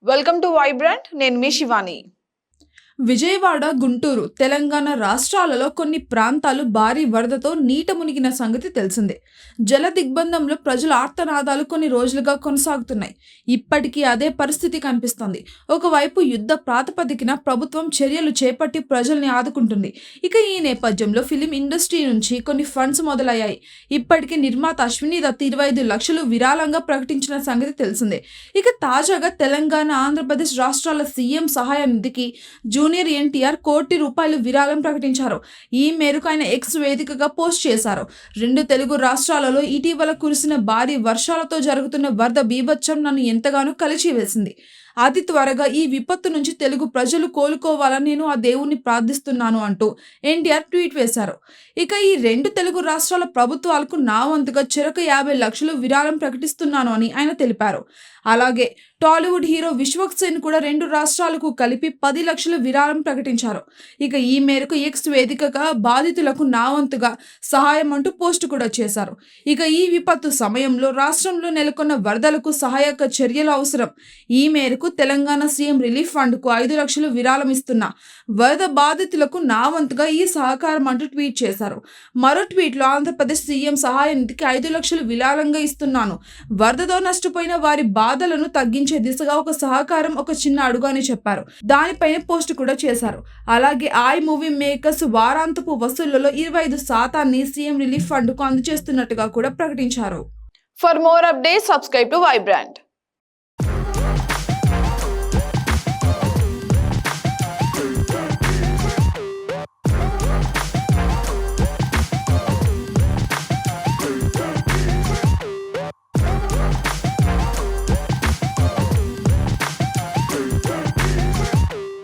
Welcome to Vibrant. నేను మీ శివాని. విజయవాడ, గుంటూరు, తెలంగాణ రాష్ట్రాలలో కొన్ని ప్రాంతాలు భారీ వరదతో నీట మునిగిన సంగతి తెలిసిందే. జల దిగ్బంధంలో ప్రజల ఆర్తనాదాలు కొన్ని రోజులుగా కొనసాగుతున్నాయి. ఇప్పటికీ అదే పరిస్థితి కనిపిస్తోంది. ఒకవైపు యుద్ధ ప్రాతిపదికన ప్రభుత్వం చర్యలు చేపట్టి ప్రజల్ని ఆదుకుంటుంది. ఇక ఈ నేపథ్యంలో ఫిలిం ఇండస్ట్రీ నుంచి కొన్ని ఫండ్స్ మొదలయ్యాయి. ఇప్పటికీ నిర్మాత అశ్విని దత్ 25 లక్షలు విరాళంగా ప్రకటించిన సంగతి తెలిసిందే. ఇక తాజాగా తెలంగాణ, ఆంధ్రప్రదేశ్ రాష్ట్రాల సీఎం సహాయ నిధికి జూనియర్ ఎన్టీఆర్ ₹1 విరాళం ప్రకటించారు. ఈ మేరకు ఆయన ఎక్స్ వేదికగా పోస్ట్ చేశారు. 2 తెలుగు రాష్ట్రాలలో ఇటీవల కురిసిన భారీ వర్షాలతో జరుగుతున్న వరద బీభత్సం నన్ను ఎంతగానో కలిచివేసింది. అతి త్వరగా ఈ విపత్తు నుంచి తెలుగు ప్రజలు కోలుకోవాలని నేను ఆ దేవుణ్ణి ప్రార్థిస్తున్నాను అంటూ ఎన్టీఆర్ ట్వీట్ వేశారు. ఇక ఈ 2 తెలుగు రాష్ట్రాల ప్రభుత్వాలకు నా వంతుగా చెరకు 50 లక్షలు విరాళం ప్రకటిస్తున్నాను అని ఆయన తెలిపారు. అలాగే టాలీవుడ్ హీరో విశ్వక్ సేన్ కూడా 2 రాష్ట్రాలకు కలిపి 10 లక్షల విరాళం ప్రకటించారు. ఇక ఈ మేరకు ఎక్స్ వేదికగా బాధితులకు నా వంతుగా సహాయం అంటూ పోస్ట్ కూడా చేశారు. ఇక ఈ విపత్తు సమయంలో రాష్ట్రంలో నెలకొన్న వరదలకు సహాయక చర్యలు అవసరం. ఈ మేరకు తెలంగాణ సీఎం రిలీఫ్ ఫండ్కు 5 లక్షలు విరాళం ఇస్తున్నా. వరద బాధితులకు నా వంతుగా ఈ సహకారం అంటూ ట్వీట్ చేశారు. మరో ట్వీట్లో ఆంధ్రప్రదేశ్ సీఎం సహాయ నిధికి 5 లక్షలు విరాళంగా ఇస్తున్నాను. వరదతో నష్టపోయిన వారి బాధలను తగ్గించే దిశగా ఒక సహకారం ఒక చిన్న అడుగు అని చెప్పారు. దానిపైన పోస్ట్ కూడా చేశారు. అలాగే ఆయ్ మూవీ మేకర్స్ వారాంతపు వసూళ్లలో 25% సీఎం రిలీఫ్ ఫండ్కు అందజేస్తున్నట్టుగా కూడా ప్రకటించారు. For more updates subscribe to Vibrant.